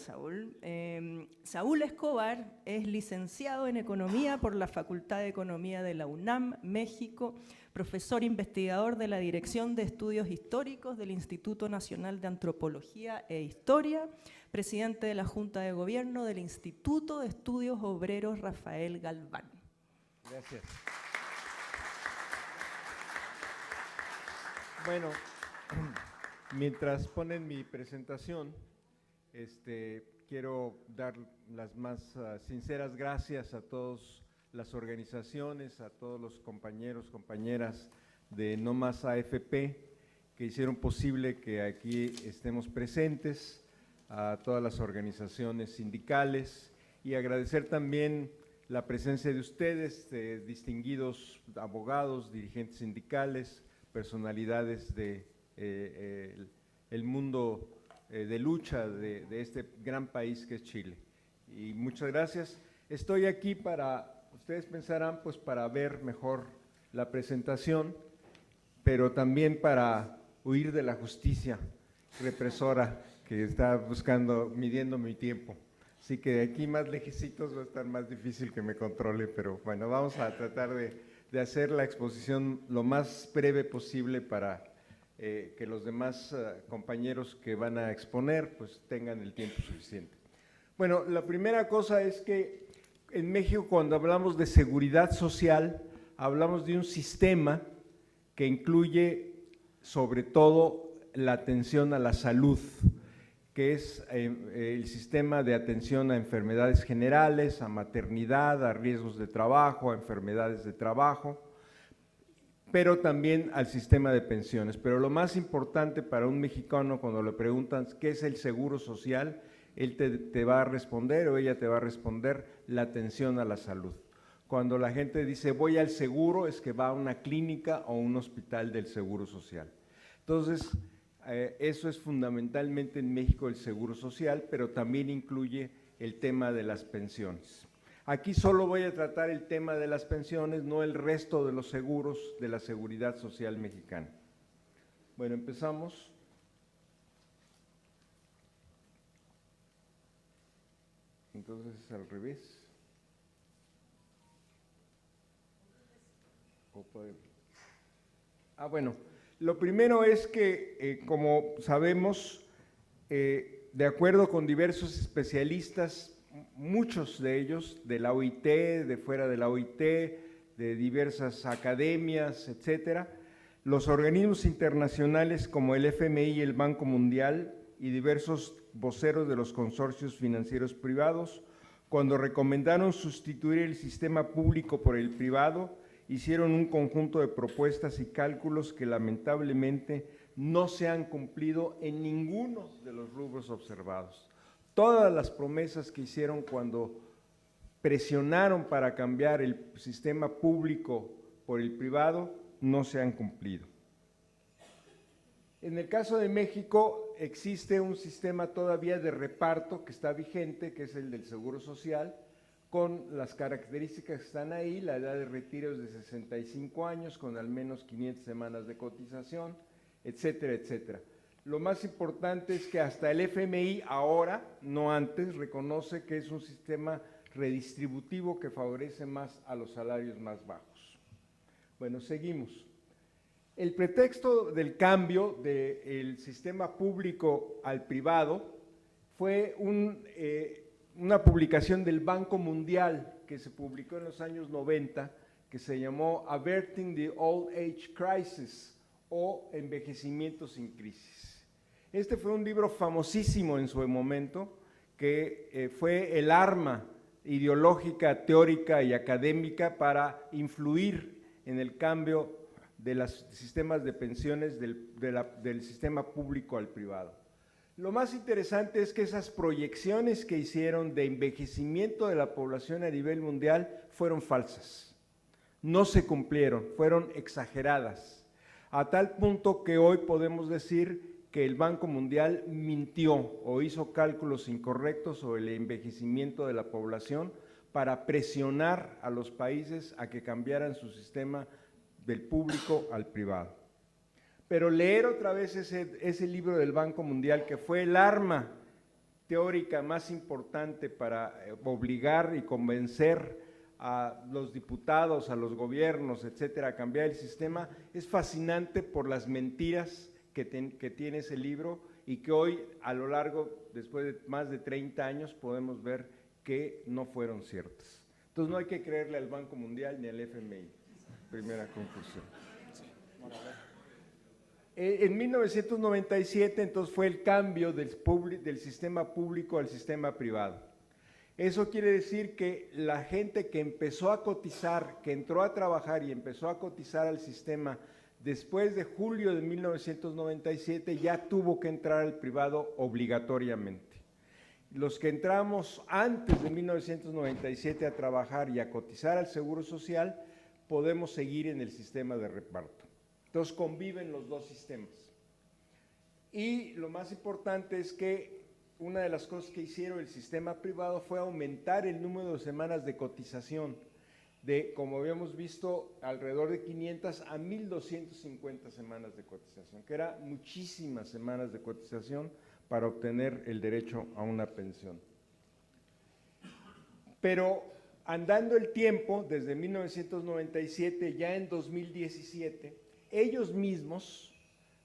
Saúl. Saúl Escobar es licenciado en Economía por la Facultad de Economía de la UNAM, México, profesor investigador de la Dirección de Estudios Históricos del Instituto Nacional de Antropología e Historia, presidente de la Junta de Gobierno del Instituto de Estudios Obreros Rafael Galván. Gracias. Bueno, mientras ponen mi presentación, quiero dar las más sinceras gracias a todas las organizaciones, a todos los compañeros, compañeras de No Más AFP que hicieron posible que aquí estemos presentes, a todas las organizaciones sindicales y agradecer también la presencia de ustedes, de distinguidos abogados, dirigentes sindicales, personalidades del mundo de lucha de este gran país que es Chile. Y muchas gracias. Estoy aquí para, ustedes pensarán, pues para ver mejor la presentación, pero también para huir de la justicia represora que está buscando, midiendo mi tiempo. Así que de aquí más lejecitos va a estar más difícil que me controle, pero bueno, vamos a tratar de hacer la exposición lo más breve posible para que los demás compañeros que van a exponer pues tengan el tiempo suficiente. Bueno, la primera cosa es que en México cuando hablamos de seguridad social, hablamos de un sistema que incluye sobre todo la atención a la salud, que es el sistema de atención a enfermedades generales, a maternidad, a riesgos de trabajo, a enfermedades de trabajo, pero también al sistema de pensiones. Pero lo más importante para un mexicano cuando le preguntan qué es el seguro social, él te va a responder o ella te va a responder la atención a la salud. Cuando la gente dice voy al seguro es que va a una clínica o un hospital del seguro social. Entonces, eso es fundamentalmente en México el seguro social, pero también incluye el tema de las pensiones. Aquí solo voy a tratar el tema de las pensiones, no el resto de los seguros de la seguridad social mexicana. Bueno, empezamos. Entonces es al revés. Bueno, lo primero es que, como sabemos, de acuerdo con diversos especialistas, muchos de ellos de la OIT, de fuera de la OIT, de diversas academias, etcétera, los organismos internacionales como el FMI y el Banco Mundial y diversos voceros de los consorcios financieros privados, cuando recomendaron sustituir el sistema público por el privado, hicieron un conjunto de propuestas y cálculos que lamentablemente no se han cumplido en ninguno de los rubros observados. Todas las promesas que hicieron cuando presionaron para cambiar el sistema público por el privado no se han cumplido. En el caso de México existe un sistema todavía de reparto que está vigente, que es el del Seguro Social, con las características que están ahí, la edad de retiro es de 65 años, con al menos 500 semanas de cotización, etcétera, etcétera. Lo más importante es que hasta el FMI ahora, no antes, reconoce que es un sistema redistributivo que favorece más a los salarios más bajos. Bueno, seguimos. El pretexto del cambio del sistema público al privado fue una publicación del Banco Mundial que se publicó en los años 90, que se llamó Averting the Old Age Crisis o Envejecimiento sin Crisis. Este fue un libro famosísimo en su momento, que fue el arma ideológica, teórica y académica para influir en el cambio de los sistemas de pensiones del sistema público al privado. Lo más interesante es que esas proyecciones que hicieron de envejecimiento de la población a nivel mundial fueron falsas, no se cumplieron, fueron exageradas, a tal punto que hoy podemos decir que el Banco Mundial mintió o hizo cálculos incorrectos sobre el envejecimiento de la población para presionar a los países a que cambiaran su sistema del público al privado. Pero leer otra vez ese libro del Banco Mundial, que fue el arma teórica más importante para obligar y convencer a los diputados, a los gobiernos, etcétera, a cambiar el sistema. Es fascinante por las mentiras que tiene ese libro y que hoy, a lo largo, después de más de 30 años, podemos ver que no fueron ciertas. Entonces no hay que creerle al Banco Mundial ni al FMI. Primera conclusión. En 1997, entonces, fue el cambio del sistema público al sistema privado. Eso quiere decir que la gente que empezó a cotizar, que entró a trabajar y empezó a cotizar al sistema después de julio de 1997, ya tuvo que entrar al privado obligatoriamente. Los que entramos antes de 1997 a trabajar y a cotizar al Seguro Social, podemos seguir en el sistema de reparto. Entonces conviven los dos sistemas. Y lo más importante es que una de las cosas que hicieron el sistema privado fue aumentar el número de semanas de cotización de, como habíamos visto, alrededor de 500 a 1,250 semanas de cotización, que era muchísimas semanas de cotización para obtener el derecho a una pensión. Pero andando el tiempo, desde 1997, ya en 2017, ellos mismos,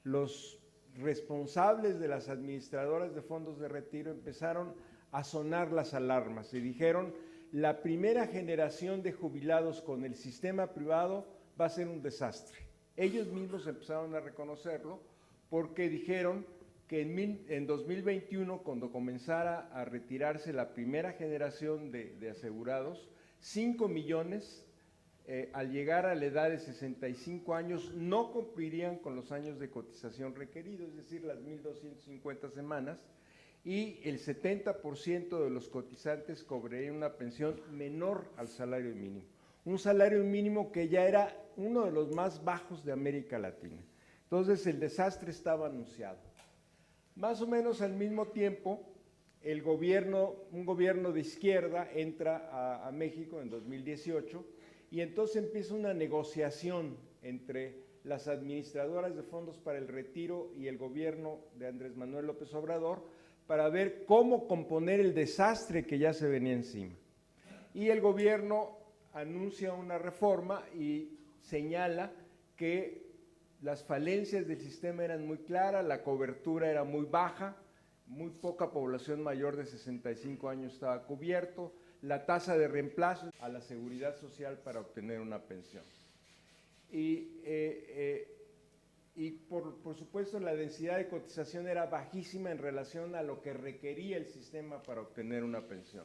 los responsables de las administradoras de fondos de retiro, empezaron a sonar las alarmas y dijeron: la primera generación de jubilados con el sistema privado va a ser un desastre. Ellos mismos empezaron a reconocerlo porque dijeron que en 2021, cuando comenzara a retirarse la primera generación de asegurados, 5 millones al llegar a la edad de 65 años no cumplirían con los años de cotización requeridos, es decir, las 1,250 semanas, y el 70% de los cotizantes cobrarían una pensión menor al salario mínimo. Un salario mínimo que ya era uno de los más bajos de América Latina. Entonces el desastre estaba anunciado. Más o menos al mismo tiempo, un gobierno de izquierda entra a México en 2018 y entonces empieza una negociación entre las administradoras de fondos para el retiro y el gobierno de Andrés Manuel López Obrador para ver cómo componer el desastre que ya se venía encima. Y el gobierno anuncia una reforma y señala que las falencias del sistema eran muy claras, la cobertura era muy baja, muy poca población mayor de 65 años estaba cubierto, la tasa de reemplazo a la seguridad social para obtener una pensión. Y por supuesto la densidad de cotización era bajísima en relación a lo que requería el sistema para obtener una pensión.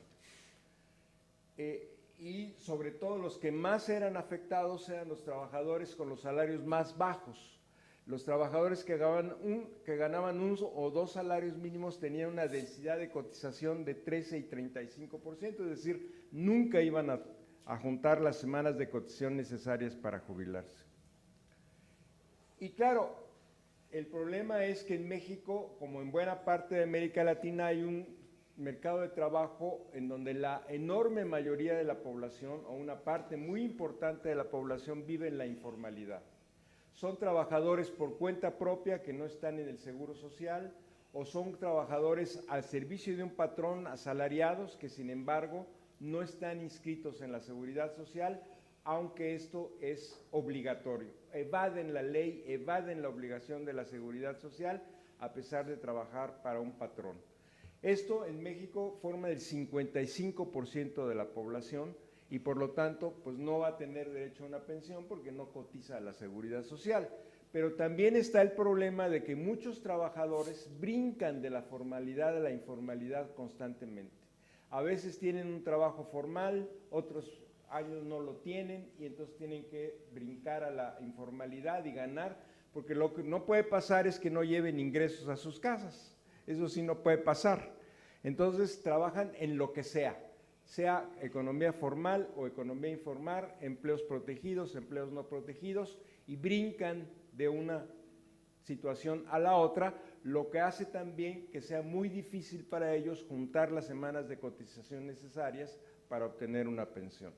Y sobre todo los que más eran afectados eran los trabajadores con los salarios más bajos. Los trabajadores que ganaban 1 o 2 salarios mínimos tenían una densidad de cotización de 13 y 35%, es decir, nunca iban a juntar las semanas de cotización necesarias para jubilarse. Y claro, el problema es que en México, como en buena parte de América Latina, hay un mercado de trabajo en donde la enorme mayoría de la población, o una parte muy importante de la población, vive en la informalidad. Son trabajadores por cuenta propia que no están en el Seguro Social, o son trabajadores al servicio de un patrón asalariados que sin embargo no están inscritos en la Seguridad Social, aunque esto es obligatorio. Evaden la ley, evaden la obligación de la Seguridad Social a pesar de trabajar para un patrón. Esto en México forma el 55% de la población y por lo tanto pues no va a tener derecho a una pensión porque no cotiza a la Seguridad Social. Pero también está el problema de que muchos trabajadores brincan de la formalidad a la informalidad constantemente. A veces tienen un trabajo formal, otros años no lo tienen y entonces tienen que brincar a la informalidad y ganar, porque lo que no puede pasar es que no lleven ingresos a sus casas. Eso sí no puede pasar. Entonces trabajan en lo que sea economía formal o economía informal, empleos protegidos, empleos no protegidos, y brincan de una situación a la otra, lo que hace también que sea muy difícil para ellos juntar las semanas de cotización necesarias para obtener una pensión.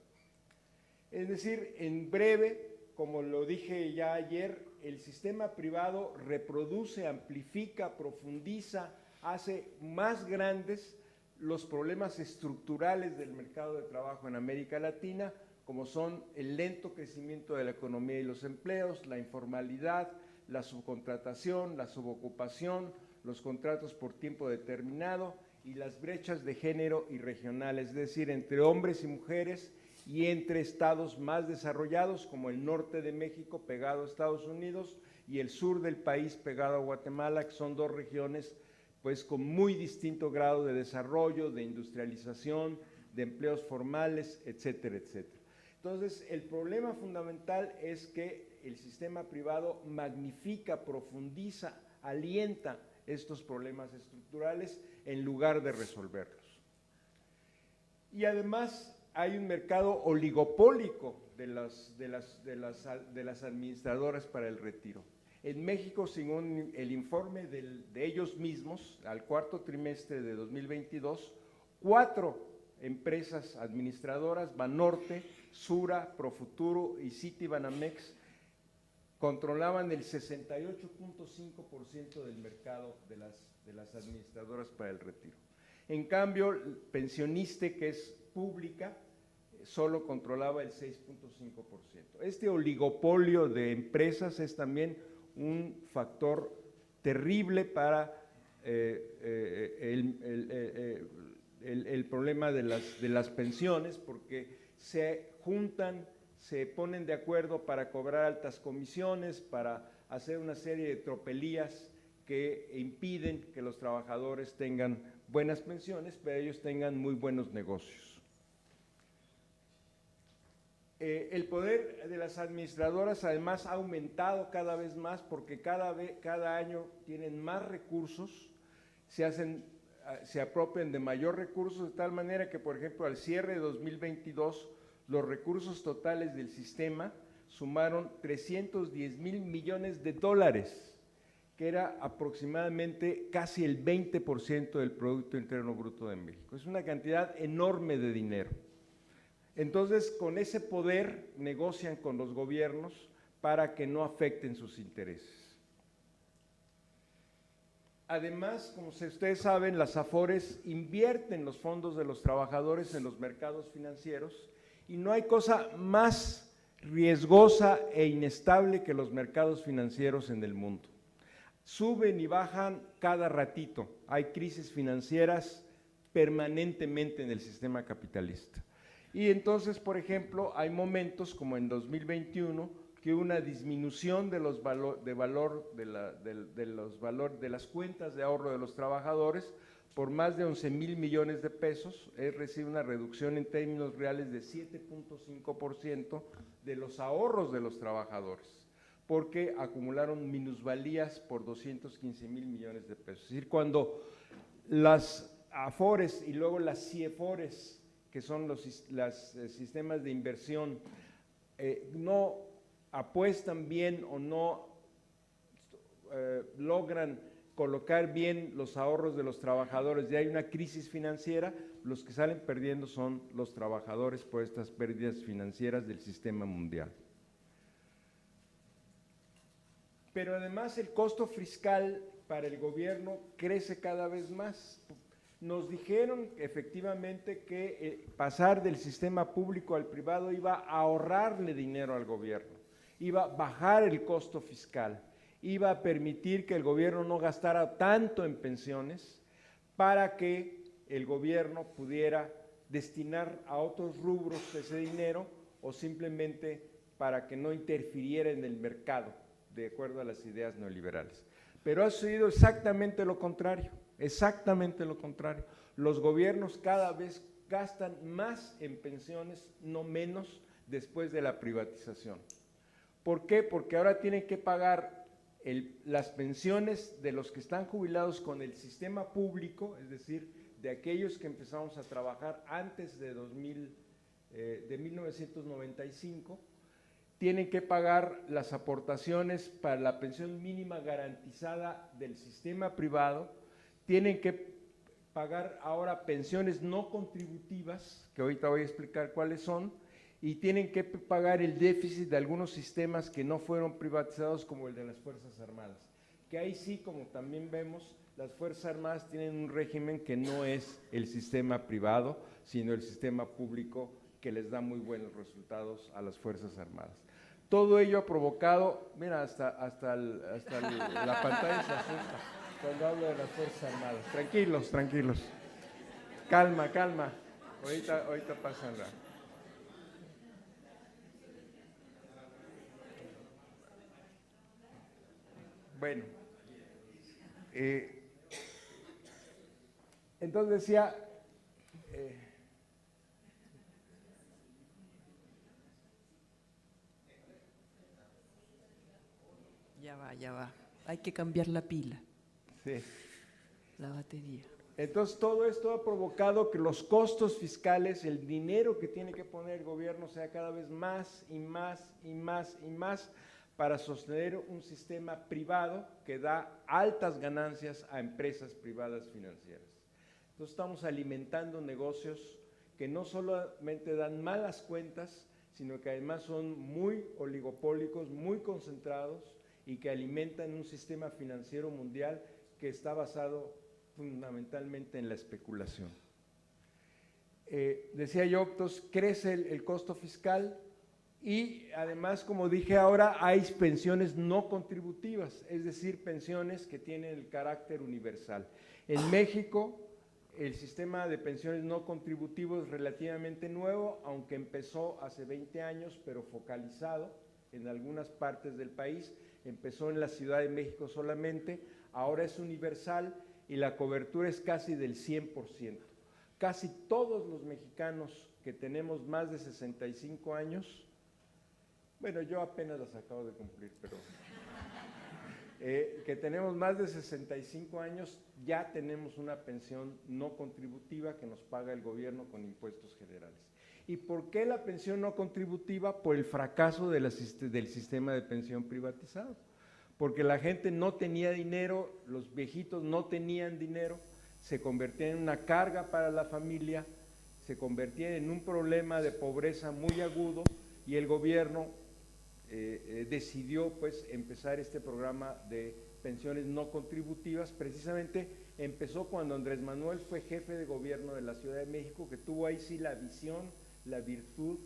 Es decir, en breve, como lo dije ya ayer, el sistema privado reproduce, amplifica, profundiza, hace más grandes los problemas estructurales del mercado de trabajo en América Latina, como son el lento crecimiento de la economía y los empleos, la informalidad, la subcontratación, la subocupación, los contratos por tiempo determinado y las brechas de género y regionales, es decir, entre hombres y mujeres y entre estados más desarrollados como el norte de México pegado a Estados Unidos y el sur del país pegado a Guatemala, que son dos regiones pues con muy distinto grado de desarrollo, de industrialización, de empleos formales, etcétera, etcétera. Entonces, el problema fundamental es que el sistema privado magnifica, profundiza, alienta estos problemas estructurales en lugar de resolverlos. Y además hay un mercado oligopólico de las administradoras para el retiro. En México, según el informe de ellos mismos, al cuarto trimestre de 2022, 4 empresas administradoras, Banorte, Sura, Profuturo y Citibanamex, controlaban el 68.5% del mercado de las administradoras para el retiro. En cambio, el Pensioniste, que es pública, solo controlaba el 6.5%. Este oligopolio de empresas es también un factor terrible para el problema de las pensiones, porque se juntan, se ponen de acuerdo para cobrar altas comisiones, para hacer una serie de tropelías que impiden que los trabajadores tengan buenas pensiones, pero ellos tengan muy buenos negocios. El poder de las administradoras además ha aumentado cada vez más porque cada año tienen más recursos, se apropian de mayor recursos, de tal manera que, por ejemplo, al cierre de 2022, los recursos totales del sistema sumaron 310,000 millones de dólares, que era aproximadamente casi el 20% del Producto Interno Bruto de México. Es una cantidad enorme de dinero. Entonces, con ese poder negocian con los gobiernos para que no afecten sus intereses. Además, como ustedes saben, las AFORES invierten los fondos de los trabajadores en los mercados financieros y no hay cosa más riesgosa e inestable que los mercados financieros en el mundo. Suben y bajan cada ratito, hay crisis financieras permanentemente en el sistema capitalista. Y entonces, por ejemplo, hay momentos como en 2021 que una disminución de los de las cuentas de ahorro de los trabajadores por más de 11,000 millones de pesos, recibe una reducción en términos reales de 7.5% de los ahorros de los trabajadores, porque acumularon minusvalías por 215,000 millones de pesos. Es decir, cuando las AFORES y luego las CIEFORES, que son los sistemas de inversión, no apuestan bien o no logran colocar bien los ahorros de los trabajadores y hay una crisis financiera, los que salen perdiendo son los trabajadores por estas pérdidas financieras del sistema mundial. Pero además el costo fiscal para el gobierno crece cada vez más. Nos dijeron efectivamente que pasar del sistema público al privado iba a ahorrarle dinero al gobierno, iba a bajar el costo fiscal, iba a permitir que el gobierno no gastara tanto en pensiones para que el gobierno pudiera destinar a otros rubros ese dinero o simplemente para que no interfiriera en el mercado, de acuerdo a las ideas neoliberales. Pero ha sucedido exactamente lo contrario. Exactamente lo contrario. Los gobiernos cada vez gastan más en pensiones, no menos, después de la privatización. ¿Por qué? Porque ahora tienen que pagar las pensiones de los que están jubilados con el sistema público, es decir, de aquellos que empezamos a trabajar antes de 1995, tienen que pagar las aportaciones para la pensión mínima garantizada del sistema privado, tienen que pagar ahora pensiones no contributivas, que ahorita voy a explicar cuáles son, y tienen que pagar el déficit de algunos sistemas que no fueron privatizados, como el de las Fuerzas Armadas, que ahí sí, como también vemos, las Fuerzas Armadas tienen un régimen que no es el sistema privado, sino el sistema público que les da muy buenos resultados a las Fuerzas Armadas. Todo ello ha provocado, mira, hasta la pantalla se asusta cuando hablo de las Fuerzas Armadas. Tranquilos, tranquilos. Calma, calma. Ahorita pasan la... Bueno, entonces decía, ya va. Hay que cambiar la pila, sí. la batería. Entonces todo esto ha provocado que los costos fiscales, el dinero que tiene que poner el gobierno sea cada vez más y más y más y más para sostener un sistema privado que da altas ganancias a empresas privadas financieras. Entonces estamos alimentando negocios que no solamente dan malas cuentas, sino que además son muy oligopólicos, muy concentrados y que alimentan un sistema financiero mundial que está basado fundamentalmente en la especulación. Decía yo, entonces crece el costo fiscal y además, como dije ahora, hay pensiones no contributivas, es decir, pensiones que tienen el carácter universal. En México, el sistema de pensiones no contributivos es relativamente nuevo, aunque empezó hace 20 años, pero focalizado en algunas partes del país. Empezó en la Ciudad de México solamente, ahora es universal y la cobertura es casi del 100%. Casi todos los mexicanos que tenemos más de 65 años, bueno, yo apenas las acabo de cumplir, pero que tenemos más de 65 años, ya tenemos una pensión no contributiva que nos paga el gobierno con impuestos generales. ¿Y por qué la pensión no contributiva? Por el fracaso del sistema de pensión privatizado. Porque la gente no tenía dinero, los viejitos no tenían dinero, se convertían en una carga para la familia, se convertían en un problema de pobreza muy agudo y el gobierno decidió pues empezar este programa de pensiones no contributivas. Precisamente empezó cuando Andrés Manuel fue jefe de gobierno de la Ciudad de México, que tuvo ahí sí la visión, la virtud,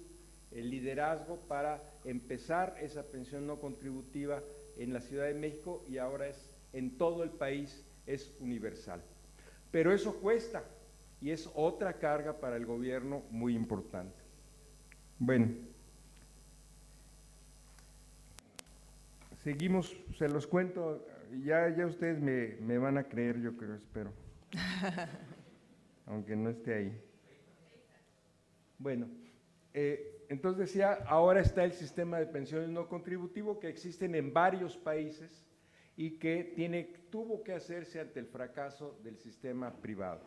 el liderazgo para empezar esa pensión no contributiva en la Ciudad de México y ahora es en todo el país, es universal. Pero eso cuesta y es otra carga para el gobierno muy importante. Bueno, seguimos, se los cuento, ya ustedes me van a creer, yo creo, espero, aunque no esté ahí. Bueno, entonces decía, ahora está el sistema de pensiones no contributivo que existen en varios países y que tuvo que hacerse ante el fracaso del sistema privado.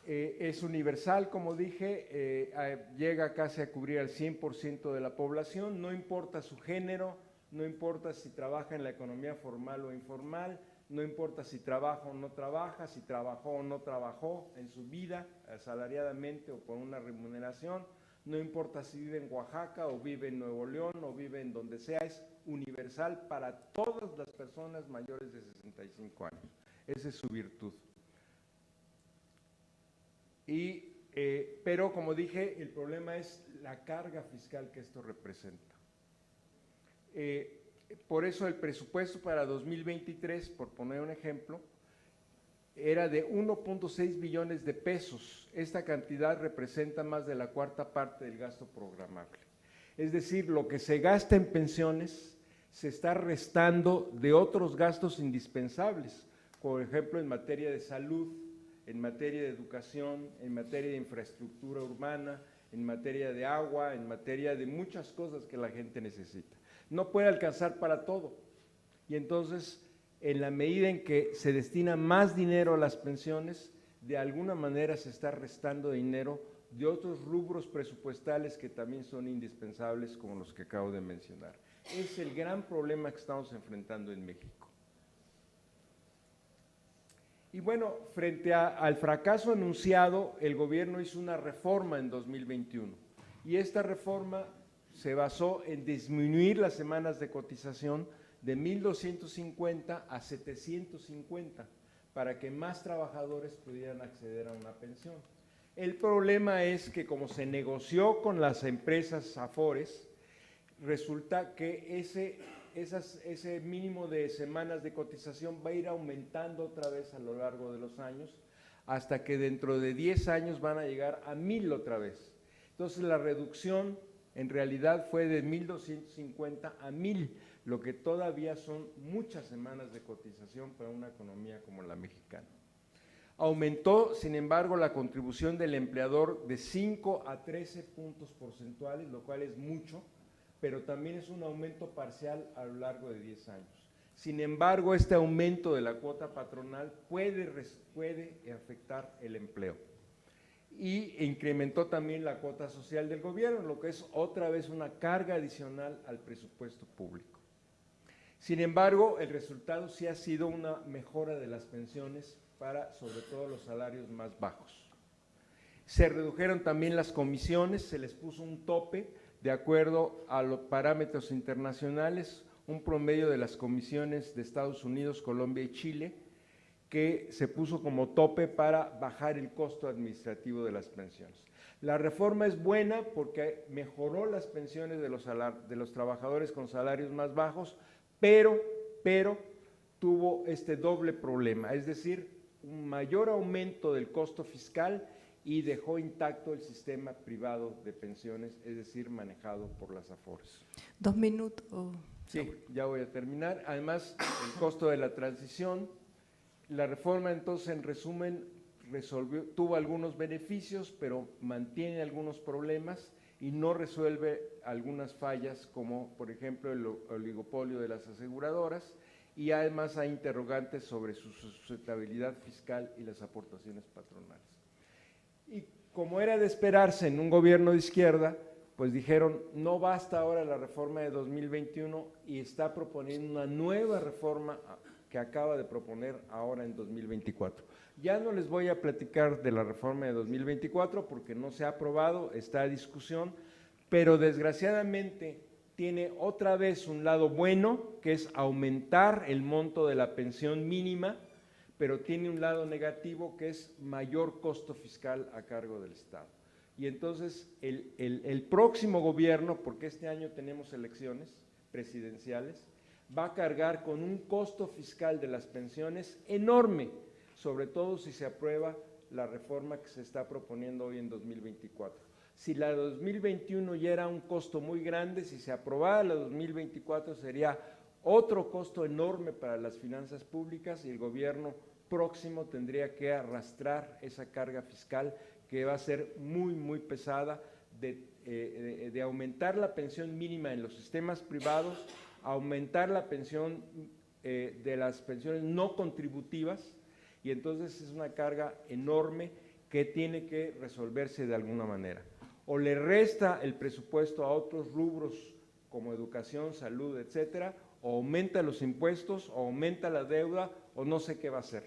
Es universal, como dije, llega casi a cubrir al 100% de la población, no importa su género, no importa si trabaja en la economía formal o informal, no importa si trabaja o no trabaja, si trabajó o no trabajó en su vida, asalariadamente o por una remuneración, no importa si vive en Oaxaca o vive en Nuevo León o vive en donde sea, es universal para todas las personas mayores de 65 años. Esa es su virtud. Pero como dije, el problema es la carga fiscal que esto representa. Por eso el presupuesto para 2023, por poner un ejemplo, era de 1.6 billones de pesos. Esta cantidad representa más de la cuarta parte del gasto programable. Es decir, lo que se gasta en pensiones se está restando de otros gastos indispensables, por ejemplo, en materia de salud, en materia de educación, en materia de infraestructura urbana, en materia de agua, en materia de muchas cosas que la gente necesita. No puede alcanzar para todo. Y entonces, en la medida en que se destina más dinero a las pensiones, de alguna manera se está restando dinero de otros rubros presupuestales que también son indispensables, como los que acabo de mencionar. Es el gran problema que estamos enfrentando en México. Y bueno, frente al fracaso anunciado, el gobierno hizo una reforma en 2021 y esta reforma se basó en disminuir las semanas de cotización de 1.250 a 750 para que más trabajadores pudieran acceder a una pensión. El problema es que como se negoció con las empresas Afores, resulta que ese mínimo de semanas de cotización va a ir aumentando otra vez a lo largo de los años, hasta que dentro de 10 años van a llegar a 1,000 otra vez. Entonces la reducción en realidad fue de 1.250 a 1,000, lo que todavía son muchas semanas de cotización para una economía como la mexicana. Aumentó, sin embargo, la contribución del empleador de 5 a 13 puntos porcentuales, lo cual es mucho, pero también es un aumento parcial a lo largo de 10 años. Sin embargo, este aumento de la cuota patronal puede afectar el empleo. Y incrementó también la cuota social del gobierno, lo que es otra vez una carga adicional al presupuesto público. Sin embargo, el resultado sí ha sido una mejora de las pensiones para, sobre todo, los salarios más bajos. Se redujeron también las comisiones, se les puso un tope de acuerdo a los parámetros internacionales, un promedio de las comisiones de Estados Unidos, Colombia y Chile, que se puso como tope para bajar el costo administrativo de las pensiones. La reforma es buena porque mejoró las pensiones de los trabajadores con salarios más bajos, pero tuvo este doble problema, es decir, un mayor aumento del costo fiscal y dejó intacto el sistema privado de pensiones, es decir, manejado por las Afores. 2 minutos. Sí, ya voy a terminar. Además, el costo de la transición, la reforma entonces, en resumen, tuvo algunos beneficios, pero mantiene algunos problemas y no resuelve algunas fallas, como por ejemplo el oligopolio de las aseguradoras, y además hay interrogantes sobre su sustentabilidad fiscal y las aportaciones patronales. Y como era de esperarse en un gobierno de izquierda, pues dijeron, no basta ahora la reforma de 2021 y está proponiendo una nueva reforma que acaba de proponer ahora en 2024. Ya no les voy a platicar de la reforma de 2024 porque no se ha aprobado, está a discusión, pero desgraciadamente tiene otra vez un lado bueno, que es aumentar el monto de la pensión mínima, pero tiene un lado negativo, que es mayor costo fiscal a cargo del Estado. Y entonces el próximo gobierno, porque este año tenemos elecciones presidenciales, va a cargar con un costo fiscal de las pensiones enorme, sobre todo si se aprueba la reforma que se está proponiendo hoy en 2024. Si la de 2021 ya era un costo muy grande, si se aprobara la de 2024 sería otro costo enorme para las finanzas públicas y el gobierno próximo tendría que arrastrar esa carga fiscal que va a ser muy pesada de aumentar la pensión mínima en los sistemas privados, aumentar la pensión de las pensiones no contributivas, y entonces es una carga enorme que tiene que resolverse de alguna manera. O le resta el presupuesto a otros rubros como educación, salud, etcétera, o aumenta los impuestos, o aumenta la deuda, o no sé qué va a hacer.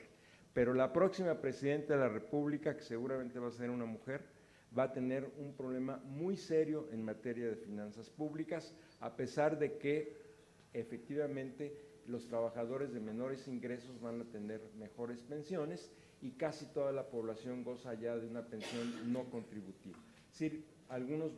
Pero la próxima presidenta de la República, que seguramente va a ser una mujer, va a tener un problema muy serio en materia de finanzas públicas, a pesar de que efectivamente los trabajadores de menores ingresos van a tener mejores pensiones y casi toda la población goza ya de una pensión no contributiva. Es decir, algunos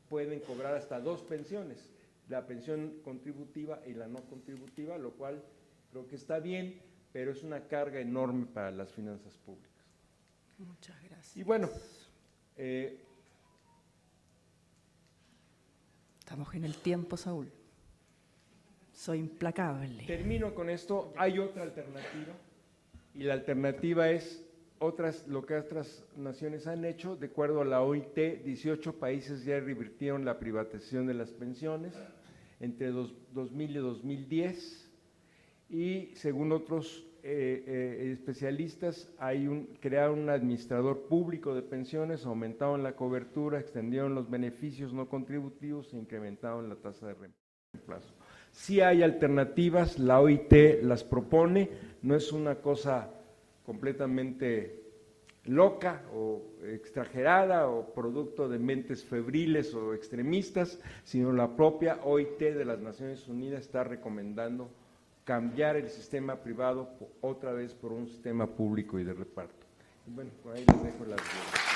pueden cobrar hasta 2 pensiones, la pensión contributiva y la no contributiva, lo cual creo que está bien, pero es una carga enorme para las finanzas públicas. Muchas gracias. Y bueno, estamos en el tiempo, Saúl. Soy implacable. Termino con esto. Hay otra alternativa, y la alternativa es lo que otras naciones han hecho. De acuerdo a la OIT, 18 países ya revirtieron la privatización de las pensiones entre 2000 y 2010, y según otros especialistas, crearon un administrador público de pensiones, aumentaron la cobertura, extendieron los beneficios no contributivos e incrementaron la tasa de reemplazo. Sí hay alternativas, la OIT las propone, no es una cosa completamente loca o exagerada o producto de mentes febriles o extremistas, sino la propia OIT de las Naciones Unidas está recomendando cambiar el sistema privado otra vez por un sistema público y de reparto. Y bueno, por ahí les dejo las dudas.